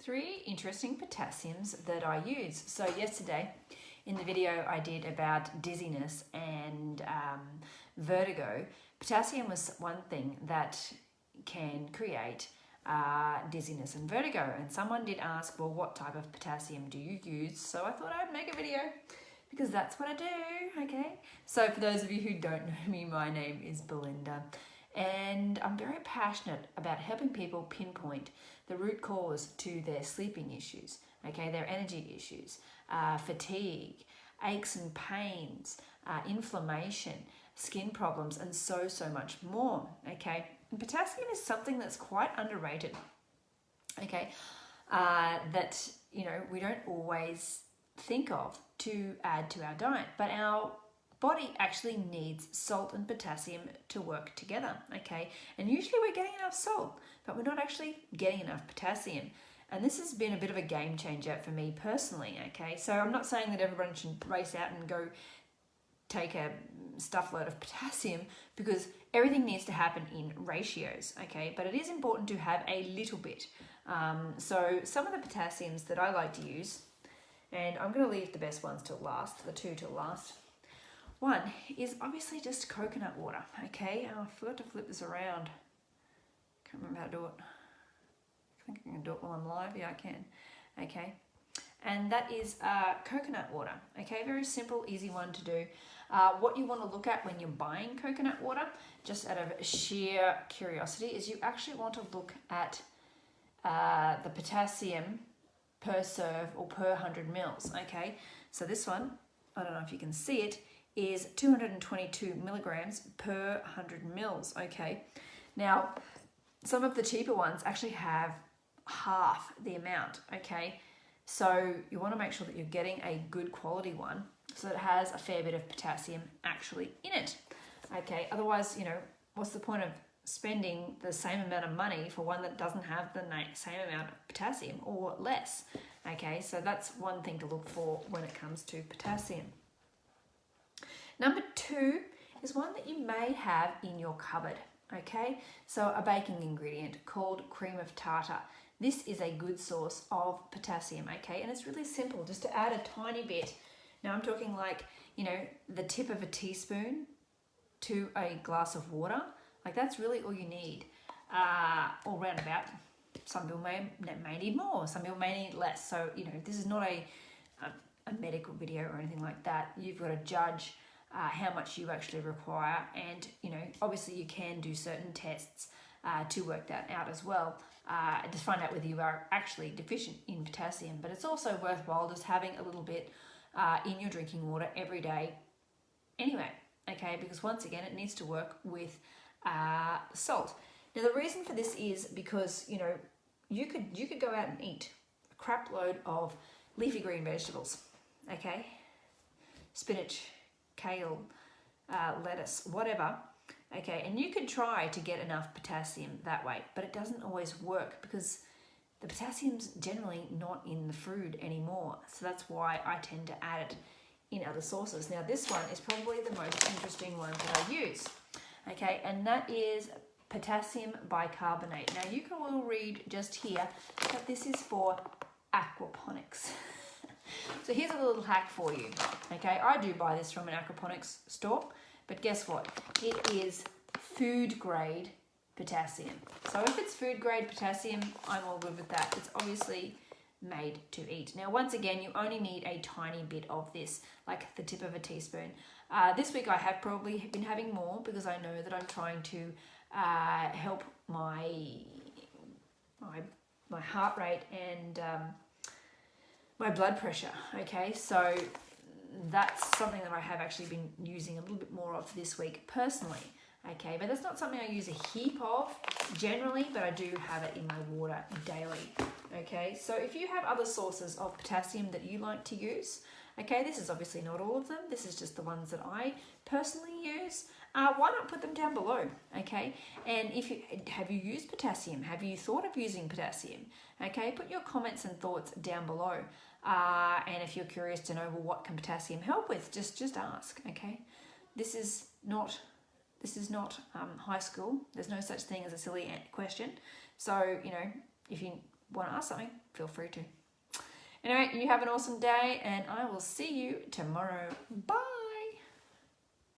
3 interesting potassiums that I use. So yesterday in the video I did about dizziness and vertigo, potassium was one thing that can create dizziness and vertigo. And someone did ask, well, what type of potassium do you use? So I thought I'd make a video because that's what I do, okay? So for those of you who don't know me, my name is Belinda. And I'm very passionate about helping people pinpoint the root cause to their sleeping issues, okay, their energy issues, fatigue, aches and pains, inflammation, skin problems, and so much more, okay? And potassium is something that's quite underrated, okay, that, you know, we don't always think of to add to our diet, but our body actually needs salt and potassium to work together, okay? And usually we're getting enough salt, but we're not actually getting enough potassium. And this has been a bit of a game changer for me personally, okay? So I'm not saying that everyone should race out and go take a stuff load of potassium, because everything needs to happen in ratios, okay? But it is important to have a little bit. So some of the potassiums that I like to use, and I'm going to leave the best ones till last, the 2 till last. One is obviously just coconut water, okay? I forgot to flip this around. Can't remember how to do it. I think I can do it while I'm live. Yeah, I can. Okay. And that is coconut water, okay? Very simple, easy one to do. What you want to look at when you're buying coconut water, just out of sheer curiosity, is you actually want to look at the potassium per serve or per 100 mils, okay? So this one, I don't know if you can see it, is 222 milligrams per 100 mils, okay? Now, some of the cheaper ones actually have half the amount, okay? So you want to make sure that you're getting a good quality one so that it has a fair bit of potassium actually in it, okay? Otherwise, you know, what's the point of spending the same amount of money for one that doesn't have the same amount of potassium or less, okay? So that's one thing to look for when it comes to potassium. Number 2 is one that you may have in your cupboard, okay? So a baking ingredient called cream of tartar. This is a good source of potassium, okay? And it's really simple, just to add a tiny bit. Now I'm talking like, you know, the tip of a teaspoon to a glass of water. Like that's really all you need, all round about. Some people may need more, some people may need less. So, you know, this is not a medical video or anything like that. You've got to judge how much you actually require, and you know, obviously you can do certain tests to work that out as well, to find out whether you are actually deficient in potassium. But it's also worthwhile just having a little bit in your drinking water every day anyway, okay? Because once again, it needs to work with salt. Now the reason for this is because, you know, you could go out and eat a crap load of leafy green vegetables, okay? Spinach, kale, lettuce, whatever, okay? And you could try to get enough potassium that way, but it doesn't always work because the potassium's generally not in the food anymore. So that's why I tend to add it in other sources. Now this one is probably the most interesting one that I use, okay? And that is potassium bicarbonate. Now you will read just here that this is for aquaponics. So here's a little hack for you, okay? I do buy this from an aquaponics store, but guess what? It is food grade potassium. So if it's food grade potassium, I'm all good with that. It's obviously made to eat. Now, once again, you only need a tiny bit of this, like the tip of a teaspoon. This week I have probably been having more because I know that I'm trying to help my heart rate and my blood pressure, okay? So that's something that I have actually been using a little bit more of this week personally, okay? But that's not something I use a heap of generally, but I do have it in my water daily, okay? So if you have other sources of potassium that you like to use, okay, this is obviously not all of them. This is just the ones that I personally use. Why not put them down below, okay? And have you used potassium? Have you thought of using potassium? Okay, put your comments and thoughts down below. And if you're curious to know, well, what can potassium help with? Just ask, okay? This is not high school. There's no such thing as a silly question. So, you know, if you want to ask something, feel free to. Anyway, you have an awesome day, and I will see you tomorrow. Bye.